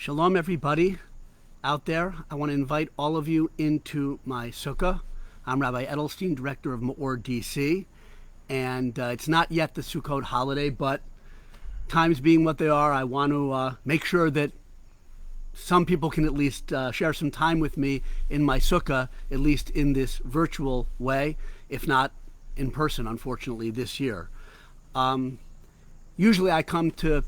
Shalom, everybody out there. I want to invite all of you into my Sukkah. I'm Rabbi Edelstein, director of MEOR DC, and it's not yet the Sukkot holiday, but times being what they are, I want to make sure that some people can at least share some time with me in my Sukkah, at least in this virtual way, if not in person, unfortunately, this year. Usually I come to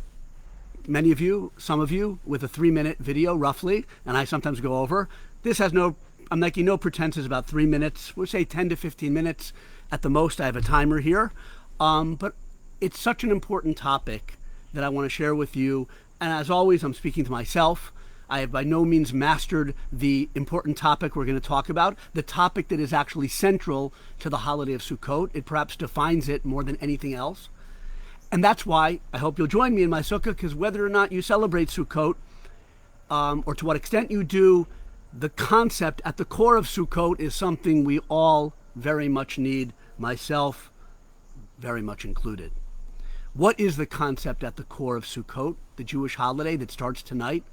many of you, some of you, with a 3-minute video roughly, and I sometimes go over. This has I'm making no pretenses about 3 minutes. We'll say 10 to 15 minutes at the most. I have a timer here. But it's such an important topic that I want to share with you. And as always, I'm speaking to myself. I have by no means mastered the important topic we're going to talk about, the topic that is actually central to the holiday of Sukkot. It perhaps defines it more than anything else. And that's why I hope you'll join me in my Sukkah, because whether or not you celebrate Sukkot, or to what extent you do, the concept at the core of Sukkot is something we all very much need, myself very much included. What is the concept at the core of Sukkot, the Jewish holiday that starts tonight,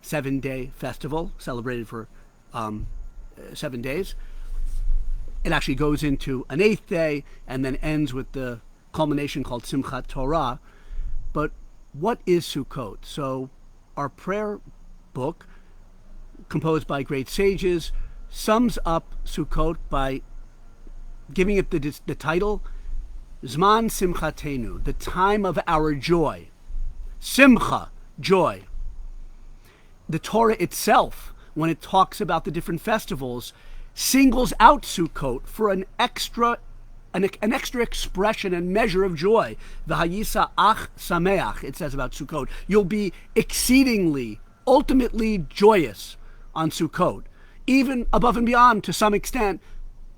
7-day festival celebrated for 7 days? It actually goes into an 8th day and then ends with the culmination called Simcha Torah. But what is Sukkot? So our prayer book, composed by great sages, sums up Sukkot by giving it the title Zman Simchatenu, the time of our joy. Simcha, joy. The Torah itself, when it talks about the different festivals, singles out Sukkot for an extra expression and measure of joy. V'hayisa ach sameach, it says about Sukkot. You'll be exceedingly, ultimately joyous on Sukkot, even above and beyond, to some extent,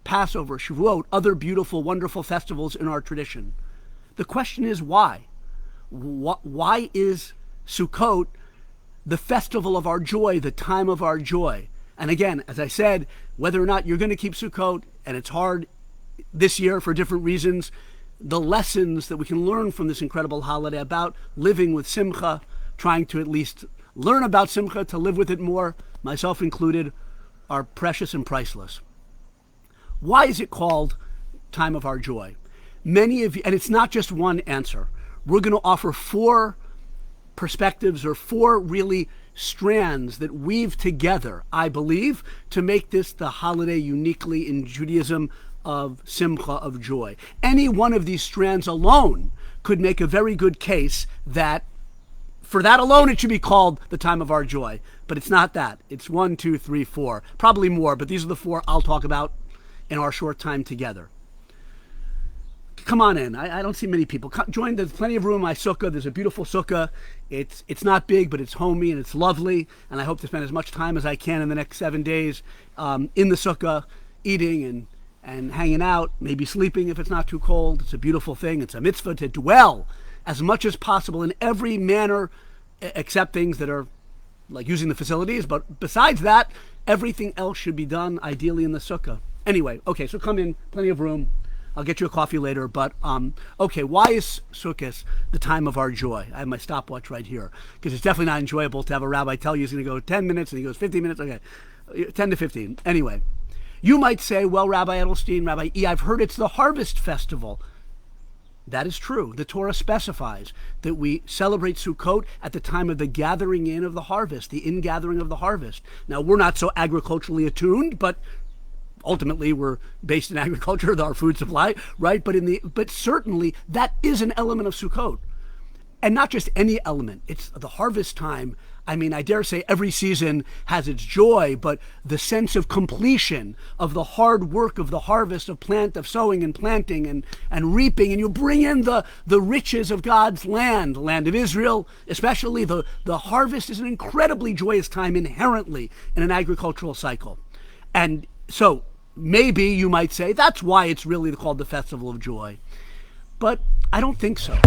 Passover, Shavuot, other beautiful, wonderful festivals in our tradition. The question is why? Why is Sukkot the festival of our joy, the time of our joy? And again, as I said, whether or not you're going to keep Sukkot, and it's hard this year for different reasons, the lessons that we can learn from this incredible holiday about living with Simcha, trying to at least learn about Simcha, to live with it more, myself included, are precious and priceless. Why is it called Time of Our Joy? Many of you, and it's not just one answer. We're going to offer 4 perspectives, or 4 really strands that weave together, I believe, to make this the holiday uniquely in Judaism of Simcha, of joy. Any one of these strands alone could make a very good case that for that alone it should be called the time of our joy. But it's not that. It's 1, 2, 3, 4, probably more, but these are the 4 I'll talk about in our short time together. Come on in. I don't see many people. Join. There's plenty of room in my Sukkah. There's a beautiful Sukkah. It's not big, but it's homey and it's lovely. And I hope to spend as much time as I can in the next 7 days in the Sukkah, eating and hanging out, maybe sleeping if it's not too cold. It's a beautiful thing. It's a mitzvah to dwell as much as possible in every manner, except things that are like using the facilities. But besides that, everything else should be done ideally in the Sukkah. Anyway, okay, so come in, plenty of room. I'll get you a coffee later, but okay, why is Sukkot the time of our joy? I have my stopwatch right here, because it's definitely not enjoyable to have a rabbi tell you he's going to go 10 minutes and he goes 15 minutes. Okay, 10 to 15. Anyway, you might say, well, Rabbi Edelstein, Rabbi E, I've heard it's the harvest festival. That is true. The Torah specifies that we celebrate Sukkot at the time of the gathering in of the harvest, the ingathering of the harvest. Now, we're not so agriculturally attuned, but ultimately we're based in agriculture, our food supply, right? But certainly that is an element of Sukkot. And not just any element. It's the harvest time. I mean, I dare say every season has its joy, but the sense of completion of the hard work of the harvest of sowing and planting and reaping, and you bring in the riches of God's land, the land of Israel, especially the harvest is an incredibly joyous time inherently in an agricultural cycle. And so maybe you might say that's why it's really called the Festival of Joy. But I don't think so.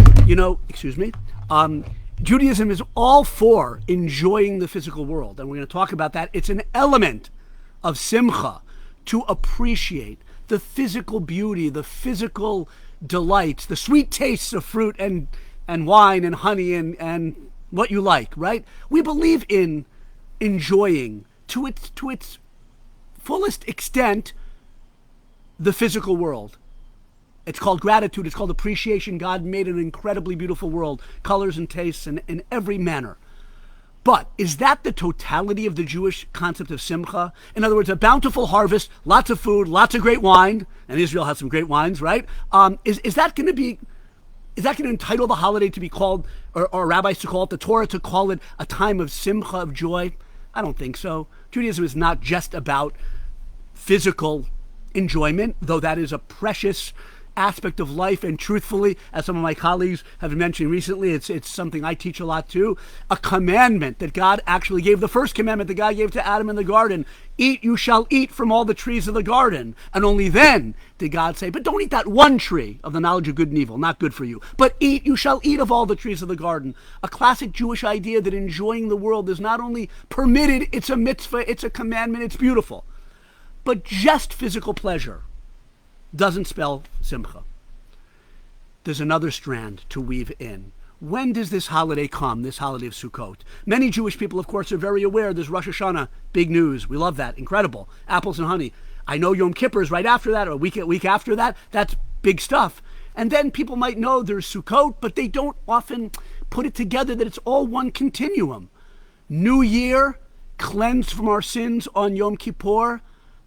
Judaism is all for enjoying the physical world, and we're going to talk about that. It's an element of Simcha to appreciate the physical beauty, the physical delights, the sweet tastes of fruit and wine and honey and what you like, right? We believe in enjoying to its fullest extent the physical world. It's called gratitude. It's called appreciation. God made an incredibly beautiful world, colors and tastes in every manner. But is that the totality of the Jewish concept of Simcha? In other words, a bountiful harvest, lots of food, lots of great wine, and Israel has some great wines, right? Is that going to entitle the holiday to be called, or rabbis to call it, the Torah to call it a time of Simcha, of joy? I don't think so. Judaism is not just about physical enjoyment, though that is a precious aspect of life, and truthfully, as some of my colleagues have been mentioning recently, it's something I teach a lot too, a commandment that God actually gave, the first commandment that God gave to Adam in the garden: eat, you shall eat from all the trees of the garden. And only then did God say, but don't eat that one tree of the knowledge of good and evil, not good for you, but eat, you shall eat of all the trees of the garden. A classic Jewish idea that enjoying the world is not only permitted, it's a mitzvah, it's a commandment, it's beautiful. But just physical pleasure doesn't spell Simcha. There's another strand to weave in. When does this holiday come, this holiday of Sukkot? Many Jewish people, of course, are very aware there's Rosh Hashanah, big news. We love that, incredible. Apples and honey. I know Yom Kippur is right after that, or a week after that. That's big stuff. And then people might know there's Sukkot, but they don't often put it together that it's all one continuum. New Year, cleansed from our sins on Yom Kippur,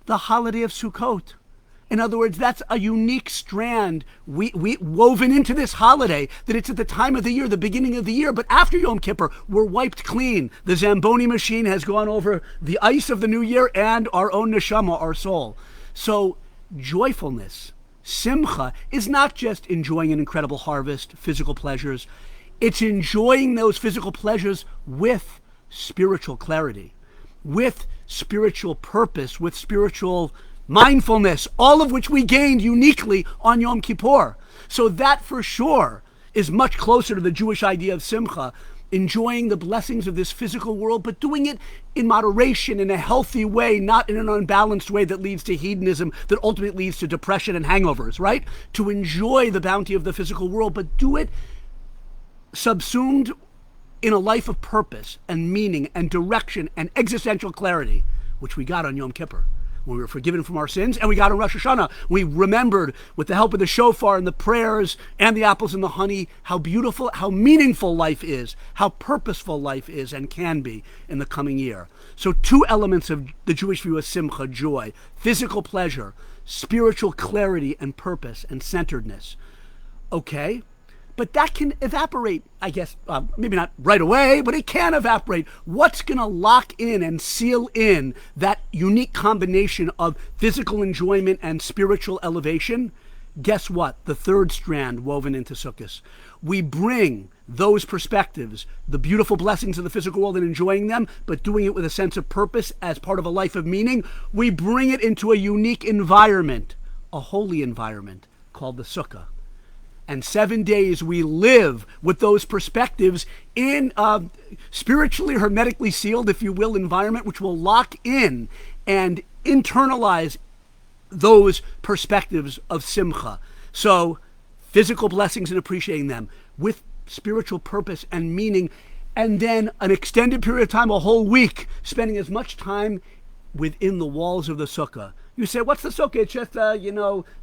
the holiday of Sukkot. In other words, that's a unique strand we woven into this holiday, that it's at the time of the year, the beginning of the year, but after Yom Kippur, we're wiped clean. The Zamboni machine has gone over the ice of the new year and our own neshama, our soul. So joyfulness, Simcha, is not just enjoying an incredible harvest, physical pleasures. It's enjoying those physical pleasures with spiritual clarity, with spiritual purpose, with spiritual mindfulness, all of which we gained uniquely on Yom Kippur. So that for sure is much closer to the Jewish idea of Simcha, enjoying the blessings of this physical world, but doing it in moderation, in a healthy way, not in an unbalanced way that leads to hedonism, that ultimately leads to depression and hangovers, right? To enjoy the bounty of the physical world, but do it subsumed in a life of purpose and meaning and direction and existential clarity, which we got on Yom Kippur, when we were forgiven from our sins, and we got on Rosh Hashanah. We remembered, with the help of the shofar and the prayers and the apples and the honey, how beautiful, how meaningful life is, how purposeful life is and can be in the coming year. So two elements of the Jewish view of Simcha, joy: physical pleasure, spiritual clarity and purpose and centeredness. Okay, but that can evaporate, I guess, maybe not right away, but it can evaporate. What's going to lock in and seal in that unique combination of physical enjoyment and spiritual elevation? Guess what? The third strand woven into Sukkot. We bring those perspectives, the beautiful blessings of the physical world and enjoying them, but doing it with a sense of purpose as part of a life of meaning. We bring it into a unique environment, a holy environment called the Sukkah. And 7 days we live with those perspectives in a spiritually, hermetically sealed, if you will, environment, which will lock in and internalize those perspectives of Simcha. So physical blessings and appreciating them with spiritual purpose and meaning, and then an extended period of time, a whole week, spending as much time within the walls of the Sukkah. You say, what's the Sukkah? It's just,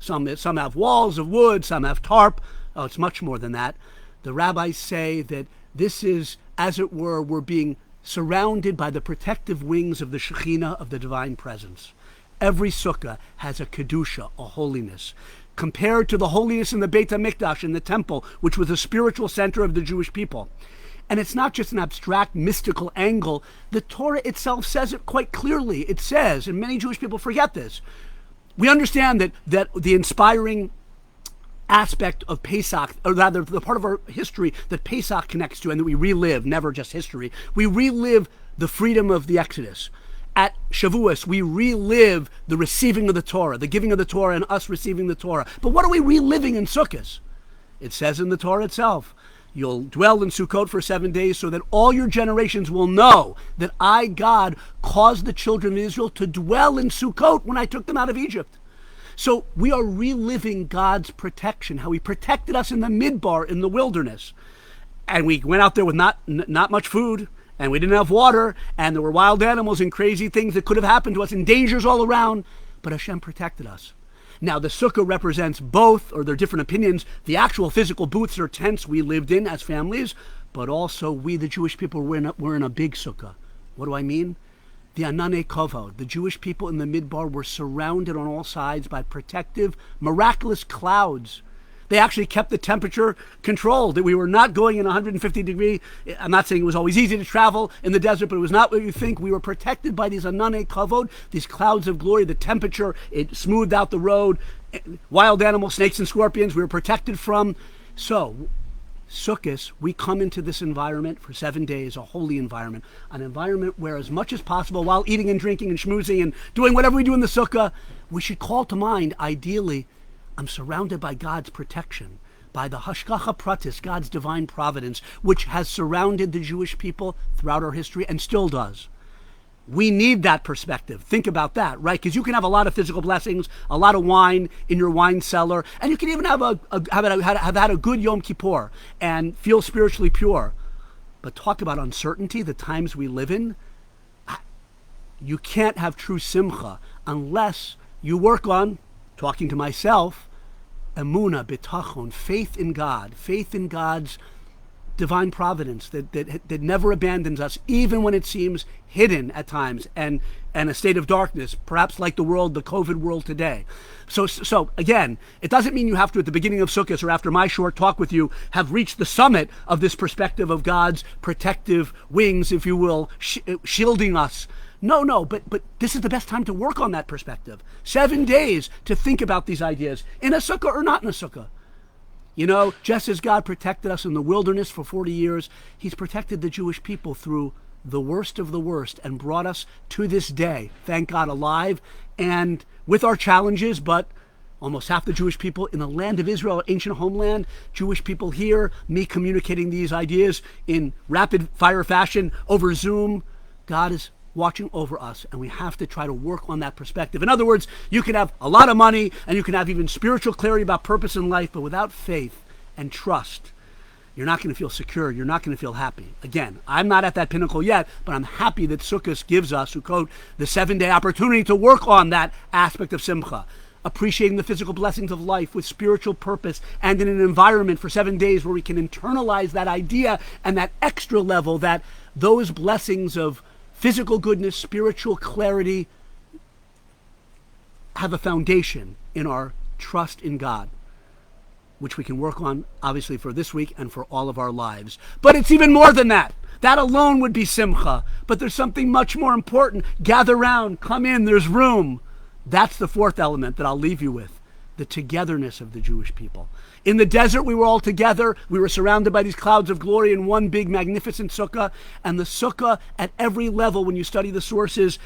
some have walls of wood, some have tarp. Oh, it's much more than that. The rabbis say that this is, as it were, we're being surrounded by the protective wings of the Shekhinah, of the divine presence. Every Sukkah has a Kedusha, a holiness, compared to the holiness in the Beit HaMikdash, in the temple, which was the spiritual center of the Jewish people. And it's not just an abstract, mystical angle. The Torah itself says it quite clearly. It says, and many Jewish people forget this, we understand that the inspiring aspect of Pesach, or rather the part of our history that Pesach connects to and that we relive, never just history, we relive the freedom of the Exodus. At Shavuos, we relive the receiving of the Torah, the giving of the Torah and us receiving the Torah. But what are we reliving in Sukkot? It says in the Torah itself, you'll dwell in Sukkot for 7 days so that all your generations will know that I, God, caused the children of Israel to dwell in Sukkot when I took them out of Egypt. So we are reliving God's protection, how he protected us in the midbar, in the wilderness. and we went out there with not much food, and we didn't have water, and there were wild animals and crazy things that could have happened to us and dangers all around, but Hashem protected us. Now, the sukkah represents both, or there are different opinions, the actual physical booths or tents we lived in as families, but also we, the Jewish people, were in a big sukkah. What do I mean? The Anane Kovod, the Jewish people in the Midbar, were surrounded on all sides by protective, miraculous clouds. They actually kept the temperature controlled, that we were not going in 150 degree. I'm not saying it was always easy to travel in the desert, but it was not what you think. We were protected by these Anane Kavod, these clouds of glory. The temperature, it smoothed out the road. Wild animals, snakes and scorpions, we were protected from. So, Sukkot, we come into this environment for 7 days, a holy environment, an environment where as much as possible, while eating and drinking and schmoozing and doing whatever we do in the Sukkah, we should call to mind, ideally, I'm surrounded by God's protection, by the Hashgacha Pratis, God's divine providence, which has surrounded the Jewish people throughout our history and still does. We need that perspective. Think about that, right? Because you can have a lot of physical blessings, a lot of wine in your wine cellar, and you can even have had a good Yom Kippur and feel spiritually pure. But talk about uncertainty, the times we live in. You can't have true Simcha unless you work on, talking to myself, emuna, bitachon, faith in God, faith in God's divine providence that never abandons us, even when it seems hidden at times and a state of darkness, perhaps like the COVID world today. So again, it doesn't mean you have to, at the beginning of Sukkot or after my short talk with you, have reached the summit of this perspective of God's protective wings, if you will, shielding us. No, but this is the best time to work on that perspective. 7 days to think about these ideas, in a sukkah or not in a sukkah. You know, just as God protected us in the wilderness for 40 years, he's protected the Jewish people through the worst of the worst and brought us to this day, thank God, alive and with our challenges, but almost half the Jewish people in the land of Israel, ancient homeland, Jewish people here, me communicating these ideas in rapid fire fashion over Zoom. God is watching over us, and we have to try to work on that perspective. In other words, you can have a lot of money and you can have even spiritual clarity about purpose in life, but without faith and trust, you're not going to feel secure. You're not going to feel happy. Again, I'm not at that pinnacle yet, but I'm happy that Sukkot gives us, Sukkot, the 7-day opportunity to work on that aspect of Simcha, appreciating the physical blessings of life with spiritual purpose and in an environment for 7 days where we can internalize that idea and that extra level, that those blessings of physical goodness, spiritual clarity, have a foundation in our trust in God, which we can work on, obviously, for this week and for all of our lives. But it's even more than that. That alone would be Simcha. But there's something much more important. Gather round, come in, there's room. That's the fourth element that I'll leave you with, the togetherness of the Jewish people. In the desert, we were all together. We were surrounded by these clouds of glory in one big, magnificent sukkah. And the sukkah, at every level, when you study the sources,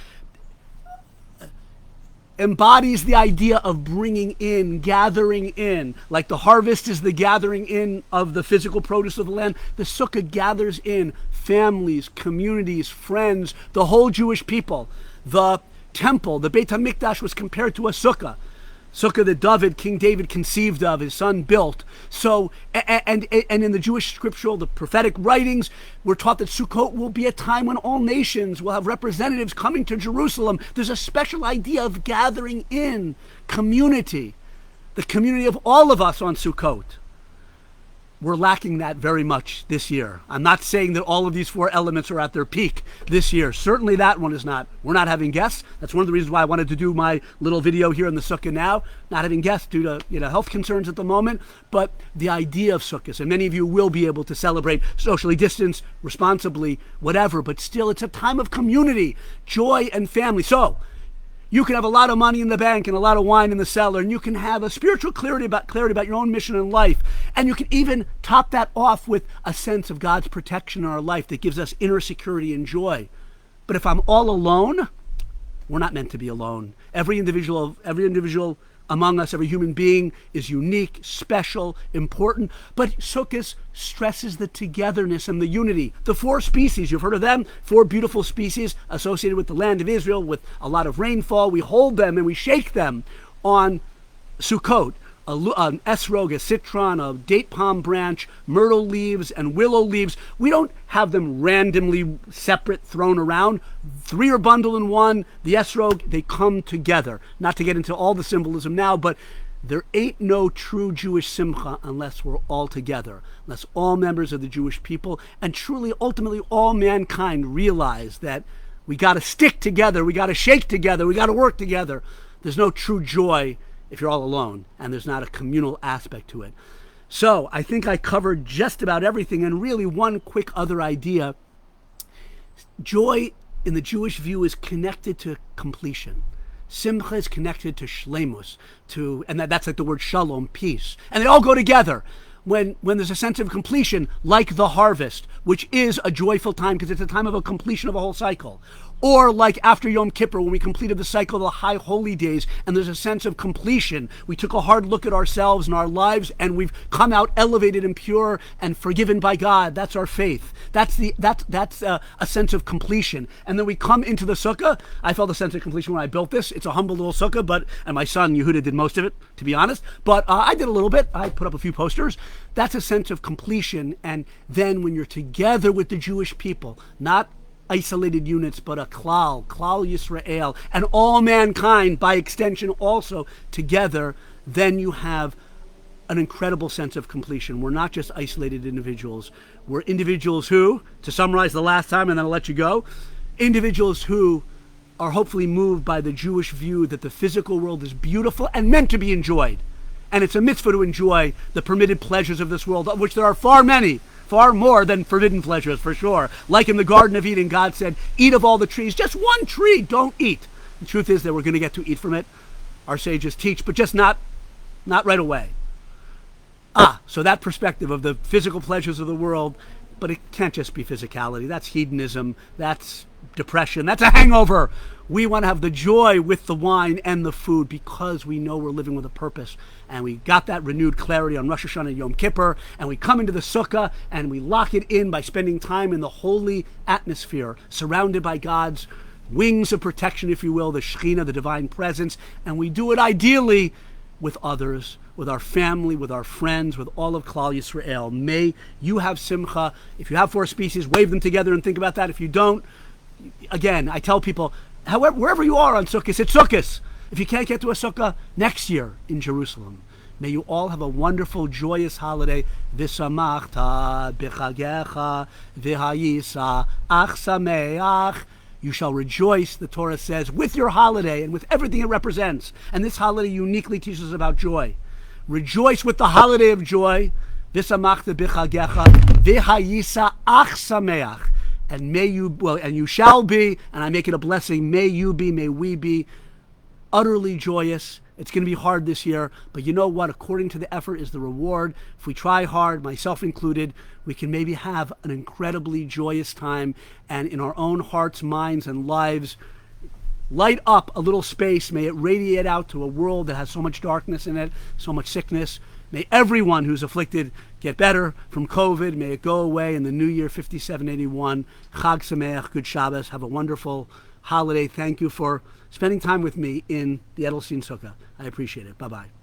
embodies the idea of bringing in, gathering in. Like the harvest is the gathering in of the physical produce of the land, the sukkah gathers in families, communities, friends, the whole Jewish people. The temple, the Beit HaMikdash, was compared to a sukkah. Sukkah that King David conceived of, his son built. So, and in the Jewish scriptural, the prophetic writings, we're taught that Sukkot will be a time when all nations will have representatives coming to Jerusalem. There's a special idea of gathering in community, the community of all of us on Sukkot. We're lacking that very much this year. I'm not saying that all of these four elements are at their peak this year. Certainly that one is not. We're not having guests. That's one of the reasons why I wanted to do my little video here in the Sukkah now. Not having guests due to health concerns at the moment. But the idea of Sukkot, and many of you will be able to celebrate socially distanced, responsibly, whatever. But still, it's a time of community, joy, and family. So, you can have a lot of money in the bank and a lot of wine in the cellar, and you can have a spiritual clarity about your own mission in life. And you can even top that off with a sense of God's protection in our life that gives us inner security and joy. But if I'm all alone, we're not meant to be alone. Every individual among us, every human being is unique, special, important. But Sukkot stresses the togetherness and the unity. The four species, you've heard of them, 4 beautiful species associated with the land of Israel with a lot of rainfall. We hold them and we shake them on Sukkot, an esrog, a citron, a date palm branch, myrtle leaves, and willow leaves. We don't have them randomly separate, thrown around. 3 are bundled in one. The esrog, they come together. Not to get into all the symbolism now, but there ain't no true Jewish Simcha unless we're all together, unless all members of the Jewish people and truly, ultimately, all mankind realize that we got to stick together, we got to shake together, we got to work together. There's no true joy if you're all alone, and there's not a communal aspect to it. So I think I covered just about everything, and really one quick other idea. Joy in the Jewish view is connected to completion. Simcha is connected to shlemus, and that's like the word shalom, peace. And they all go together. When there's a sense of completion, like the harvest, which is a joyful time because it's a time of a completion of a whole cycle. Or like after Yom Kippur, when we completed the cycle of the high holy days, and there's a sense of completion. We took a hard look at ourselves and our lives, and we've come out elevated and pure and forgiven by God. That's our faith. That's a sense of completion. And then we come into the Sukkah. I felt a sense of completion when I built this. It's a humble little Sukkah, and my son Yehuda did most of it, to be honest. But I did a little bit. I put up a few posters. That's a sense of completion. And then when you're together with the Jewish people, not isolated units, but a klal Yisrael, and all mankind by extension also together, then you have an incredible sense of completion. We're not just isolated individuals. We're individuals who, to summarize the last time and then I'll let you go, individuals who are hopefully moved by the Jewish view that the physical world is beautiful and meant to be enjoyed. And it's a mitzvah to enjoy the permitted pleasures of this world, of which there are far more than forbidden pleasures, for sure. Like in the Garden of Eden, God said, eat of all the trees, just one tree, don't eat. The truth is that we're going to get to eat from it. Our sages teach, but just not right away. So that perspective of the physical pleasures of the world, but it can't just be physicality. That's hedonism, that's depression, that's a hangover. We want to have the joy with the wine and the food because we know we're living with a purpose. And we got that renewed clarity on Rosh Hashanah and Yom Kippur. And we come into the Sukkah and we lock it in by spending time in the holy atmosphere, surrounded by God's wings of protection, if you will, the Shekhinah, the divine presence. And we do it ideally with others, with our family, with our friends, with all of Klal Yisrael. May you have Simcha. If you have 4 species, wave them together and think about that. If you don't, again, I tell people, however, wherever you are on Sukkot, it's Sukkot. If you can't get to a Sukkah, next year in Jerusalem. May you all have a wonderful, joyous holiday. V'samachta b'chagecha v'hayisa ach sameach. You shall rejoice, the Torah says, with your holiday and with everything it represents. And this holiday uniquely teaches us about joy. Rejoice with the holiday of joy. V'samachta b'chagecha v'hayisa ach sameach. And may you, and you shall be, and I make it a blessing, may you be, may we be utterly joyous. It's going to be hard this year, but you know what? According to the effort is the reward. If we try hard, myself included, we can maybe have an incredibly joyous time, and in our own hearts, minds, and lives, light up a little space. May it radiate out to a world that has so much darkness in it, so much sickness. May everyone who's afflicted get better from COVID. May it go away in the new year 5781. Chag Sameach, good Shabbos. Have a wonderful holiday. Thank you for spending time with me in the Edelstein Sukkah. I appreciate it. Bye-bye.